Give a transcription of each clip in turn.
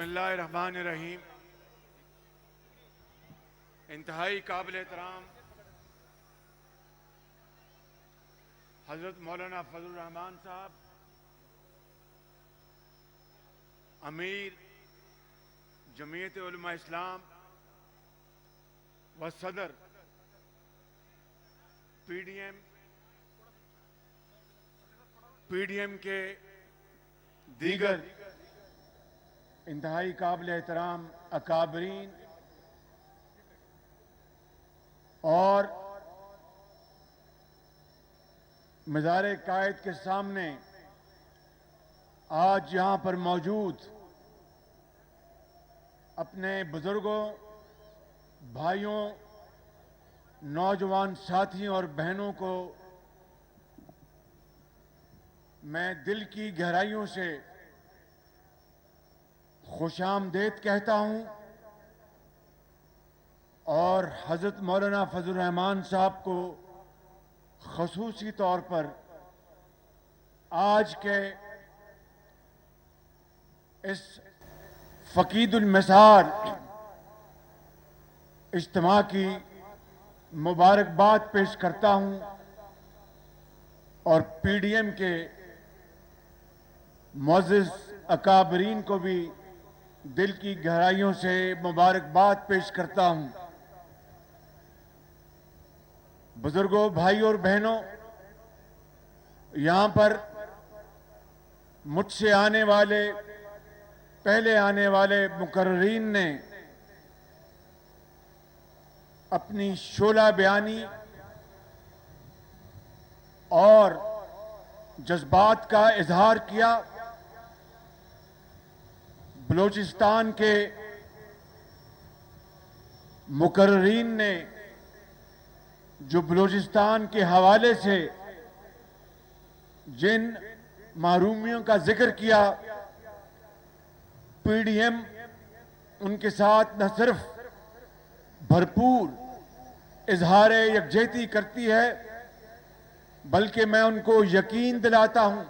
بسم اللہ الرحمن الرحیم. انتہائی قابل احترام حضرت مولانا فضل الرحمان صاحب، امیر جمعیت علماء اسلام و صدر پی ڈی ایم کے دیگر انتہائی قابل احترام اکابرین اور مزار قائد کے سامنے آج یہاں پر موجود اپنے بزرگوں، بھائیوں، نوجوان ساتھیوں اور بہنوں کو میں دل کی گہرائیوں سے خوش آمدید کہتا ہوں اور حضرت مولانا فضل الرحمان صاحب کو خصوصی طور پر آج کے اس فقید المثال اجتماع کی مبارکباد پیش کرتا ہوں اور پی ڈی ایم کے معزز اکابرین کو بھی دل کی گہرائیوں سے مبارکباد پیش کرتا ہوں. بزرگوں، بھائی اور بہنوں، یہاں پر مجھ سے پہلے آنے والے مقررین نے اپنی شعلہ بیانی اور جذبات کا اظہار کیا. بلوچستان کے مقررین نے جو بلوچستان کے حوالے سے جن محرومیوں کا ذکر کیا، پی ڈی ایم ان کے ساتھ نہ صرف بھرپور اظہار یکجہتی کرتی ہے بلکہ میں ان کو یقین دلاتا ہوں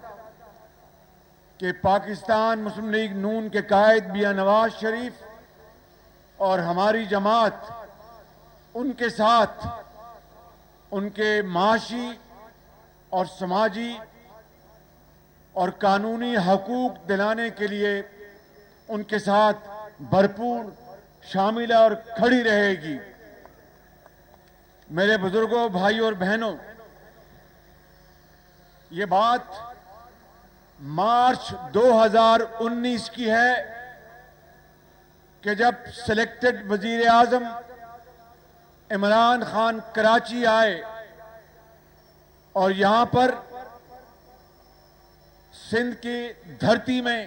کہ پاکستان مسلم لیگ نون کے قائد میاں نواز شریف اور ہماری جماعت ان کے ساتھ ان کے معاشی اور سماجی اور قانونی حقوق دلانے کے لیے ان کے ساتھ بھرپور شامل اور کھڑی رہے گی. میرے بزرگوں، بھائیوں اور بہنوں، یہ بات مارچ 2019 کی ہے کہ جب سلیکٹڈ وزیر اعظم عمران خان کراچی آئے اور یہاں پر سندھ کی دھرتی میں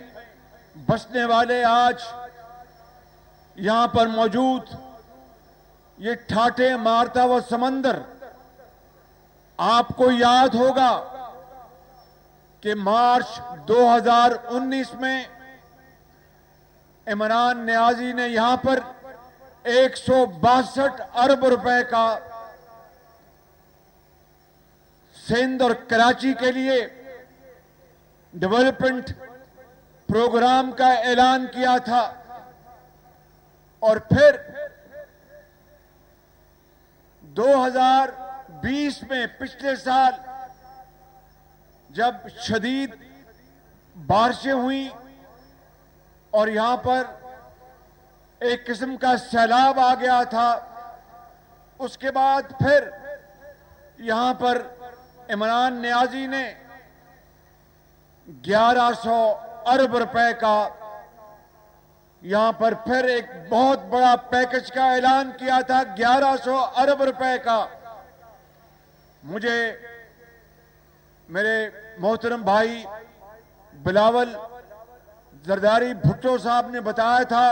بسنے والے آج یہاں پر موجود یہ ٹھاٹھے مارتا وہ سمندر، آپ کو یاد ہوگا کہ مارچ 2019 میں عمران نیازی نے یہاں پر 162 ارب روپے کا سندھ اور کراچی کے لیے ڈیولپمنٹ پروگرام کا اعلان کیا تھا. اور پھر 2020 میں پچھلے سال جب شدید بارشیں ہوئیں اور یہاں پر ایک قسم کا سیلاب آ گیا تھا، اس کے بعد پھر یہاں پر عمران نیازی نے 1100 ارب روپے کا یہاں پر پھر ایک بہت بڑا پیکج کا اعلان کیا تھا، 1100 ارب روپے کا. مجھے میرے محترم بھائی بلاول زرداری بھٹو صاحب نے بتایا تھا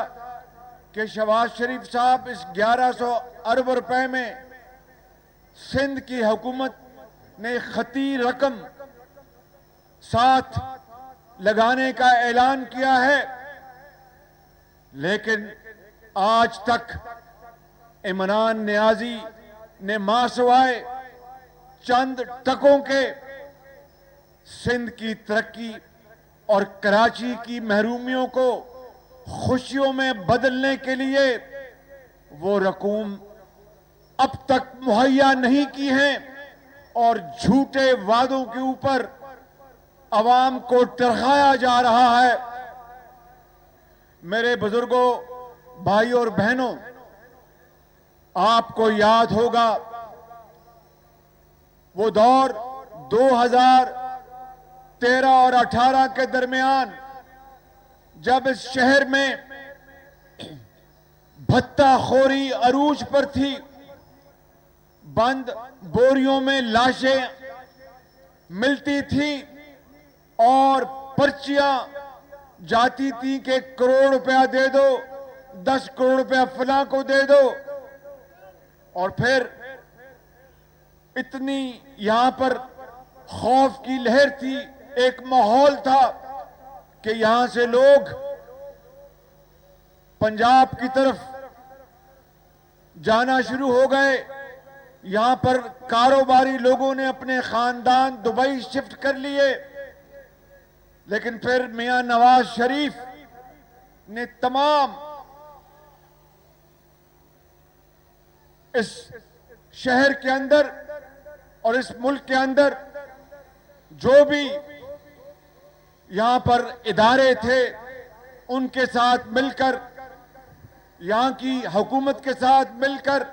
کہ شہباز شریف صاحب اس 1100 ارب روپے میں سندھ کی حکومت نے خطی رقم ساتھ لگانے کا اعلان کیا ہے، لیکن آج تک عمران نیازی نے ماں سوائے چند ٹکوں کے سندھ کی ترقی اور کراچی کی محرومیوں کو خوشیوں میں بدلنے کے لیے وہ رقوم اب تک مہیا نہیں کی ہیں اور جھوٹے وعدوں کے اوپر عوام کو ٹرخایا جا رہا ہے۔ میرے بزرگوں، بھائی اور بہنوں، آپ کو یاد ہوگا وہ دور 2013 اور 18 کے درمیان جب اس شہر میں بھتہ خوری عروج پر تھی، بند بوریوں میں لاشیں ملتی تھی اور پرچیاں جاتی تھی کہ کروڑ روپیہ دے دو، 10 کروڑ روپیہ فلاں کو دے دو، اور پھر اتنی یہاں پر خوف کی لہر تھی، ایک ماحول تھا کہ یہاں سے لوگ پنجاب کی طرف جانا شروع ہو گئے۔ یہاں پر کاروباری لوگوں نے اپنے خاندان دبئی شفٹ کر لیے، لیکن پھر میاں نواز شریف نے تمام اس شہر کے اندر اور اس ملک کے اندر جو بھی یہاں پر ادارے تھے ان کے ساتھ مل کر، یہاں کی حکومت کے ساتھ مل کر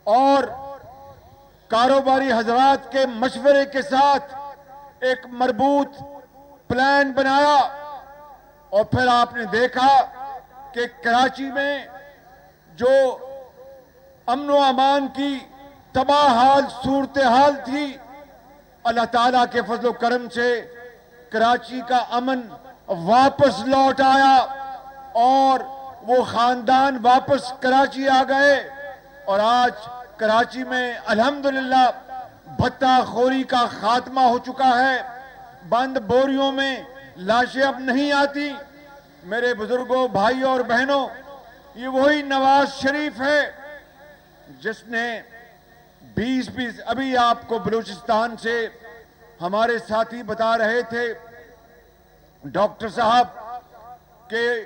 اور کاروباری حضرات کے مشورے کے ساتھ ایک مربوط پلان بنایا، اور پھر آپ نے دیکھا کہ کراچی میں جو امن و امان کی تباہ حال صورتحال تھی، اللہ تعالیٰ کے فضل و کرم سے کراچی کا امن واپس لوٹ آیا اور وہ خاندان واپس کراچی آ گئے، اور آج کراچی میں الحمدللہ بھتہ خوری کا خاتمہ ہو چکا ہے۔ بند بوریوں میں لاشیں اب نہیں آتی۔ میرے بزرگوں، بھائیوں اور بہنوں، یہ وہی نواز شریف ہے جس نے 20 ابھی آپ کو بلوچستان سے ہمارے ساتھی بتا رہے تھے ڈاکٹر صاحب کہ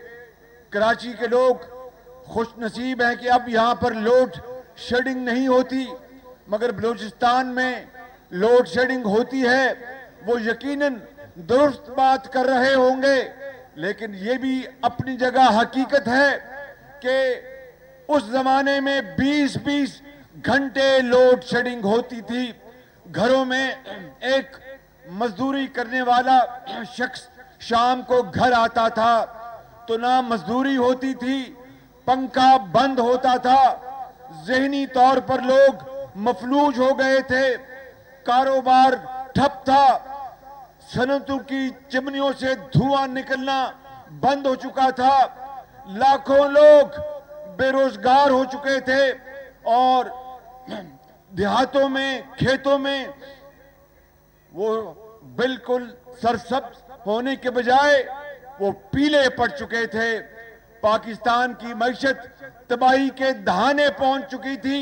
کراچی کے لوگ خوش نصیب ہیں کہ اب یہاں پر لوڈ شیڈنگ نہیں ہوتی، مگر بلوچستان میں لوڈ شیڈنگ ہوتی ہے۔ وہ یقیناً درست بات کر رہے ہوں گے، لیکن یہ بھی اپنی جگہ حقیقت ہے کہ اس زمانے میں 20 گھنٹے لوڈ شیڈنگ ہوتی تھی۔ گھروں میں ایک مزدوری کرنے والا شخص شام کو گھر آتا تھا تو نہ مزدوری ہوتی تھی، پنکھا بند ہوتا تھا، ذہنی طور پر لوگ مفلوج ہو گئے تھے، کاروبار ٹھپ تھا، صنعتوں کی چمنیوں سے دھواں نکلنا بند ہو چکا تھا، لاکھوں لوگ بے روزگار ہو چکے تھے، اور دیہاتوں میں، کھیتوں میں وہ بالکل سرسبز ہونے کے بجائے وہ پیلے پڑ چکے تھے۔ پاکستان کی معیشت تباہی کے دہانے پہنچ چکی تھی،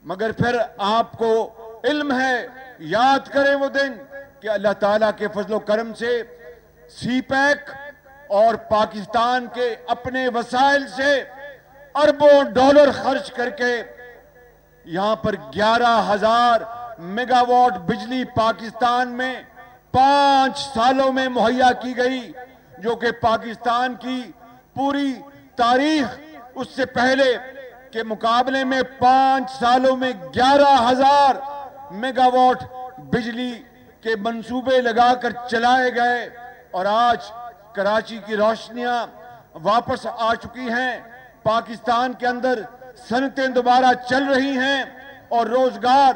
مگر پھر آپ کو علم ہے، یاد کریں وہ دن کہ اللہ تعالیٰ کے فضل و کرم سے سی پیک اور پاکستان کے اپنے وسائل سے اربوں ڈالر خرچ کر کے یہاں پر 11,000 میگا واٹ بجلی پاکستان میں 5 سالوں میں مہیا کی گئی، جو کہ پاکستان کی پوری تاریخ اس سے پہلے کے مقابلے میں 5 سالوں میں 11,000 میگا واٹ بجلی کے منصوبے لگا کر چلائے گئے، اور آج کراچی کی روشنیاں واپس آ چکی ہیں، پاکستان کے اندر صنعتیں دوبارہ چل رہی ہیں، اور روزگار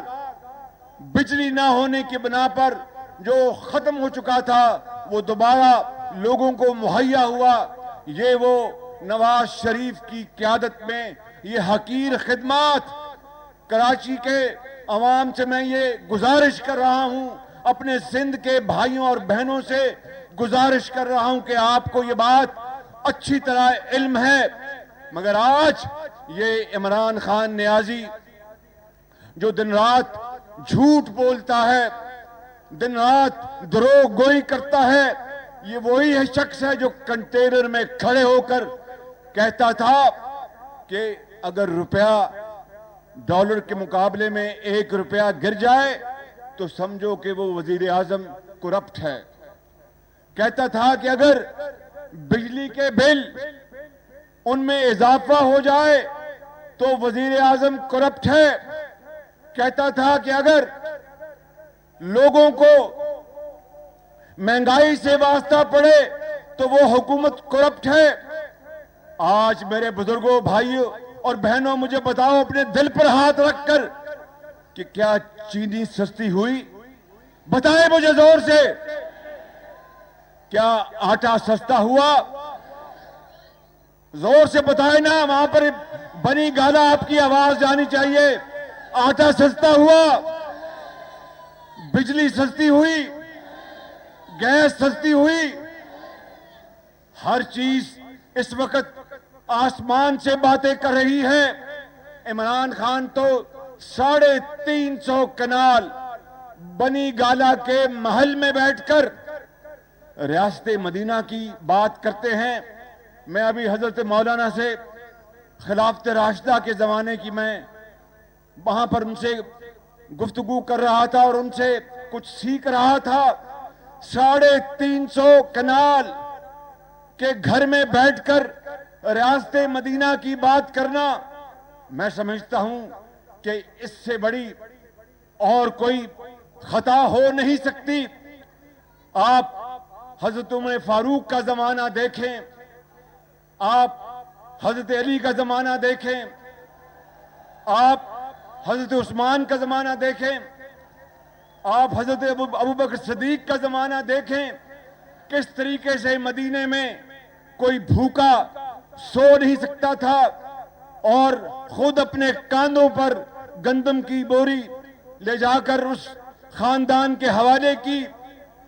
بجلی نہ ہونے کی بنا پر جو ختم ہو چکا تھا وہ دوبارہ لوگوں کو مہیا ہوا۔ یہ وہ نواز شریف کی قیادت میں یہ حقیر خدمات کراچی کے عوام سے میں یہ گزارش کر رہا ہوں، اپنے سندھ کے بھائیوں اور بہنوں سے گزارش کر رہا ہوں کہ آپ کو یہ بات اچھی طرح علم ہے، مگر آج یہ عمران خان نیازی جو دن رات جھوٹ بولتا ہے، دن رات دروغ گوئی کرتا ہے، یہ وہی ہے شخص ہے جو کنٹینر میں کھڑے ہو کر کہتا تھا کہ اگر روپیہ ڈالر کے مقابلے میں 1 روپیہ گر جائے تو سمجھو کہ وہ وزیر اعظم کرپٹ ہے. کہتا تھا کہ اگر بجلی کے بل ان میں اضافہ ہو جائے تو وزیر اعظم کرپٹ ہے. کہتا تھا کہ اگر لوگوں کو مہنگائی سے واسطہ پڑے تو وہ حکومت کرپٹ ہے. آج میرے بزرگوں، بھائیوں اور بہنوں، مجھے بتاؤ اپنے دل پر ہاتھ رکھ کر کہ کیا چینی سستی ہوئی؟ بتائیں مجھے زور سے. کیا آٹا سستا ہوا؟ زور سے بتائیں نا، وہاں پر بنی گالا آپ کی آواز جانی چاہیے. آٹا سستا ہوا؟ بجلی سستی ہوئی؟ گیس سستی ہوئی؟ ہر چیز اس وقت آسمان سے باتیں کر رہی ہے. عمران خان تو 350 کنال بنی گالا کے محل میں بیٹھ کر ریاست مدینہ کی بات کرتے ہیں. میں ابھی حضرت مولانا سے خلافت راشدہ کے زمانے کی میں وہاں پر ان سے گفتگو کر رہا تھا اور ان سے کچھ سیکھ رہا تھا. 350 کنال کے گھر میں بیٹھ کر ریاست مدینہ کی بات کرنا، میں سمجھتا ہوں کہ اس سے بڑی اور کوئی خطا ہو نہیں سکتی. آپ حضرت عمر فاروق کا زمانہ دیکھیں، آپ حضرت علی کا زمانہ دیکھیں، آپ حضرت عثمان کا زمانہ دیکھیں، آپ حضرت ابو بکر صدیق کا زمانہ دیکھیں. کس طریقے سے مدینے میں کوئی بھوکا سو نہیں سکتا تھا اور خود اپنے کاندھوں پر گندم کی بوری لے جا کر اس خاندان کے حوالے کی.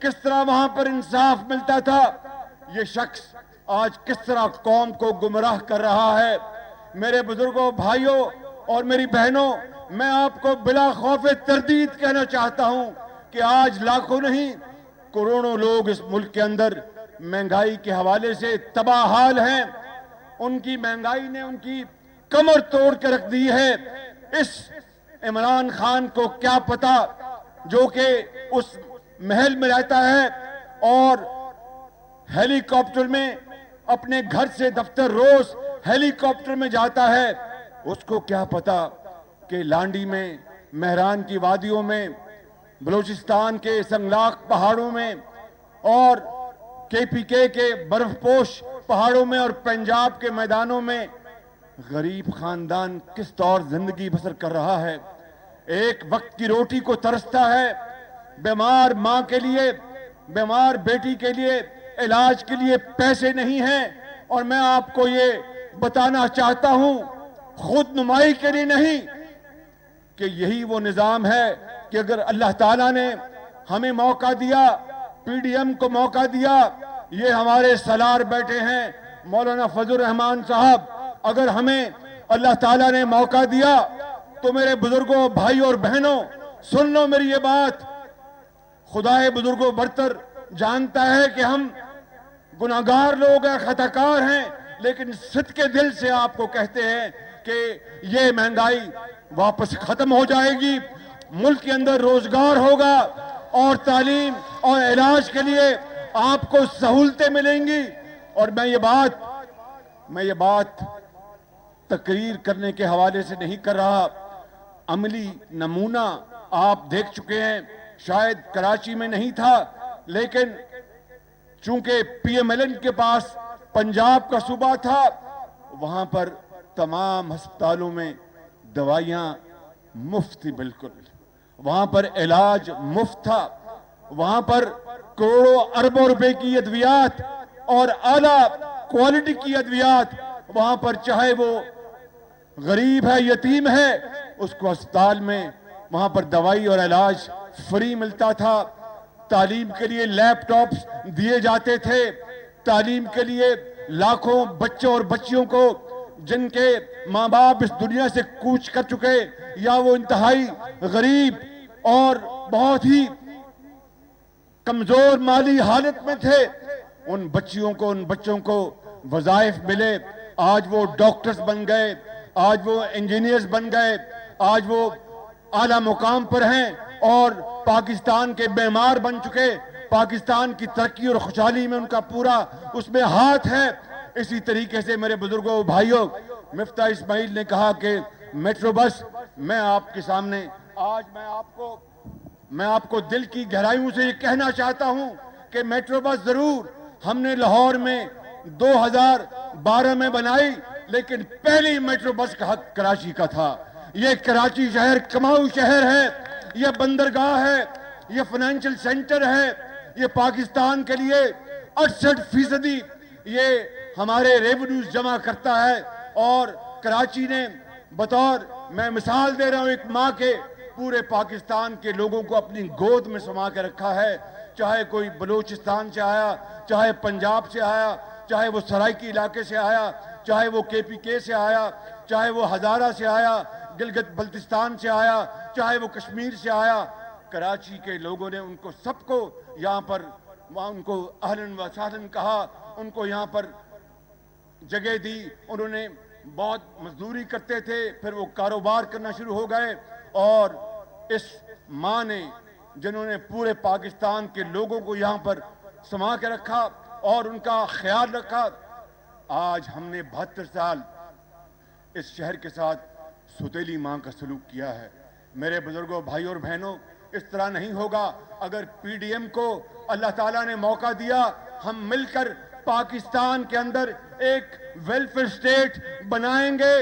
کس طرح وہاں پر انصاف ملتا تھا. یہ شخص آج کس طرح قوم کو گمراہ کر رہا ہے. میرے بزرگوں، بھائیوں اور میری بہنوں، میں آپ کو بلا خوف تردید کہنا چاہتا ہوں کہ آج لاکھوں نہیں کروڑوں لوگ اس ملک کے اندر مہنگائی کے حوالے سے تباہ حال ہیں. ان کی مہنگائی نے ان کی کمر توڑ کے رکھ دی ہے. اس عمران خان کو کیا پتا جو کہ اس محل میں رہتا ہے اور ہیلی کاپٹر میں اپنے گھر سے دفتر روز ہیلی کاپٹر میں جاتا ہے. اس کو کیا پتا کہ لانڈی میں، مہران کی وادیوں میں، بلوچستان کے سنگلاخ پہاڑوں میں اور KPK کے برف پوش پہاڑوں میں اور پنجاب کے میدانوں میں غریب خاندان کس طور زندگی بسر کر رہا ہے. ایک وقت کی روٹی کو ترستا ہے. بیمار ماں کے لیے، بیمار بیٹی کے لیے علاج کے لیے پیسے نہیں ہیں. اور میں آپ کو یہ بتانا چاہتا ہوں، خود نمائی کے لیے نہیں، کہ یہی وہ نظام ہے کہ اگر اللہ تعالیٰ نے ہمیں موقع دیا، PDM کو موقع دیا، یہ ہمارے سالار بیٹھے ہیں مولانا فضل الرحمان صاحب، اگر ہمیں اللہ تعالیٰ نے موقع دیا تو میرے بزرگوں، بھائی اور بہنوں، سن لو میری یہ بات. خدائے بزرگوں برتر جانتا ہے کہ ہم گناہگار لوگ ہیں، خطاکار ہیں، لیکن صدقے دل سے آپ کو کہتے ہیں کہ یہ مہنگائی واپس ختم ہو جائے گی. ملک کے اندر روزگار ہوگا اور تعلیم اور علاج کے لیے آپ کو سہولتیں ملیں گی. اور میں یہ بات تقریر کرنے کے حوالے سے نہیں کر رہا. عملی نمونہ آپ دیکھ چکے ہیں. شاید کراچی میں نہیں تھا، لیکن چونکہ PMLN کے پاس پنجاب کا صوبہ تھا، وہاں پر تمام ہسپتالوں میں دوائیاں مفت تھی. بالکل وہاں پر علاج مفت تھا. وہاں پر کروڑوں اربوں روپے کی ادویات اور اعلیٰ کوالٹی کی ادویات، وہاں پر چاہے وہ غریب ہے، یتیم ہے، اس کو اسپتال میں وہاں پر دوائی اور علاج فری ملتا تھا. تعلیم کے لیے لیپ ٹاپس دیے جاتے تھے. تعلیم کے لیے لاکھوں بچوں اور بچیوں کو جن کے ماں باپ اس دنیا سے کوچ کر چکے یا وہ انتہائی غریب اور بہت ہی کمزور مالی حالت میں تھے، ان بچوں کو وظائف ملے. آج وہ ڈاکٹرز بن گئے, آج وہ انجینئرز بن گئے, آج وہ اعلیٰ مقام پر ہیں اور پاکستان کے معمار بن چکے. پاکستان کی ترقی اور خوشحالی میں ان کا پورا اس میں ہاتھ ہے. اسی طریقے سے میرے بزرگوں بھائیوں, مفتاح اسماعیل نے کہا کہ میٹرو بس, میں آپ کے سامنے آج میں آپ کو دل کی گہرائیوں سے یہ کہنا چاہتا ہوں کہ میٹرو بس ضرور ہم نے لاہور میں 2012 میں بنائی, لیکن پہلی میٹرو بس کا حق کراچی کا تھا. یہ کراچی شہر کماؤ شہر ہے, یہ بندرگاہ ہے, یہ فائنینشل سینٹر ہے, یہ پاکستان کے لیے 68% یہ ہمارے ریونیوز جمع کرتا ہے. اور کراچی نے بطور, میں مثال دے رہا ہوں ایک ماں کے, پورے پاکستان کے لوگوں کو اپنی گود میں سما کے رکھا ہے. چاہے کوئی بلوچستان سے آیا, چاہے پنجاب سے آیا, چاہے وہ سرائکی علاقے سے آیا, چاہے وہ KPK سے آیا, چاہے وہ ہزارہ سے آیا, گلگت بلتستان سے آیا, چاہے وہ کشمیر سے آیا. کراچی کے لوگوں نے ان کو سب کو یہاں پر ان کو اہلاً و سہلاً کہا, ان کو یہاں پر جگہ دی. انہوں نے بہت مزدوری کرتے تھے, پھر وہ کاروبار کرنا شروع ہو گئے. اور اس ماں نے, جنہوں نے پورے پاکستان کے لوگوں کو یہاں پر سما کے رکھا اور ان کا خیال رکھا, آج ہم نے 72 سال اس شہر کے ساتھ ستیلی ماں کا سلوک کیا ہے. میرے بزرگوں بھائیوں اور بہنوں, اس طرح نہیں ہوگا. اگر PDM کو اللہ تعالیٰ نے موقع دیا, ہم مل کر پاکستان کے اندر ایک ویلفیئر سٹیٹ بنائیں گے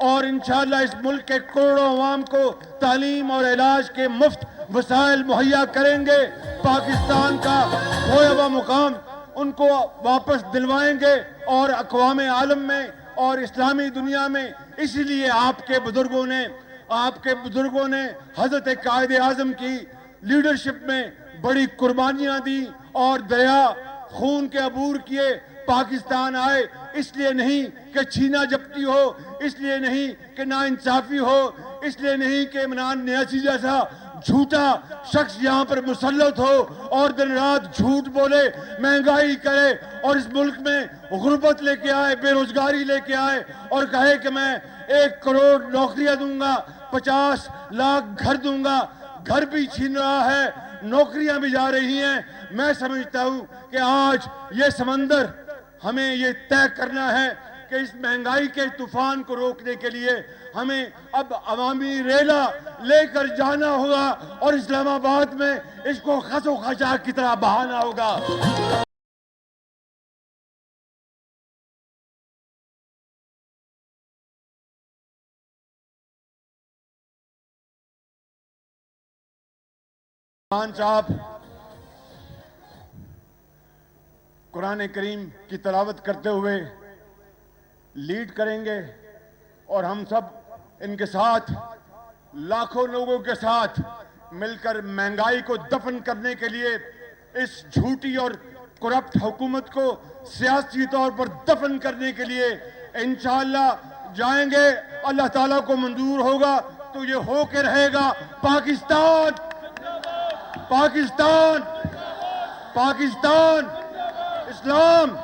اور انشاءاللہ اس ملک کے کروڑوں عوام کو تعلیم اور علاج کے مفت وسائل مہیا کریں گے. پاکستان کا کھویا ہوا مقام ان کو واپس دلوائیں گے اور اقوام عالم میں اور اسلامی دنیا میں. اسی لیے آپ کے بزرگوں نے حضرت قائد اعظم کی لیڈرشپ میں بڑی قربانیاں دی اور دریا خون کے عبور کیے. پاکستان آئے اس لیے نہیں کہ چھینا جھپٹی ہو, اس لیے نہیں کہ ناانصافی ہو, اس لیے نہیں کہ عمران نیازی جیسا جھوٹا شخص یہاں پر مسلط ہو اور دن رات جھوٹ بولے, مہنگائی کرے اور اس ملک میں غربت لے کے آئے, بے روزگاری لے کے آئے اور کہے کہ میں 1 کروڑ نوکریاں دوں گا, 50 لاکھ گھر دوں گا. گھر بھی چھین رہا ہے, نوکریاں بھی جا رہی ہیں. میں سمجھتا ہوں کہ آج یہ سمندر ہمیں یہ طے کرنا ہے کہ اس مہنگائی کے طوفان کو روکنے کے لیے ہمیں اب عوامی ریلا لے کر جانا ہوگا اور اسلام آباد میں اس کو خس و خاشاک کی طرح بہانا ہوگا. خان صاحب قرآن کریم کی تلاوت کرتے ہوئے لیڈ کریں گے اور ہم سب ان کے ساتھ لاکھوں لوگوں کے ساتھ مل کر مہنگائی کو دفن کرنے کے لیے, اس جھوٹی اور کرپٹ حکومت کو سیاسی طور پر دفن کرنے کے لیے انشاءاللہ جائیں گے. اللہ تعالیٰ کو منظور ہوگا تو یہ ہو کے رہے گا. پاکستان پاکستان پاکستان اسلام.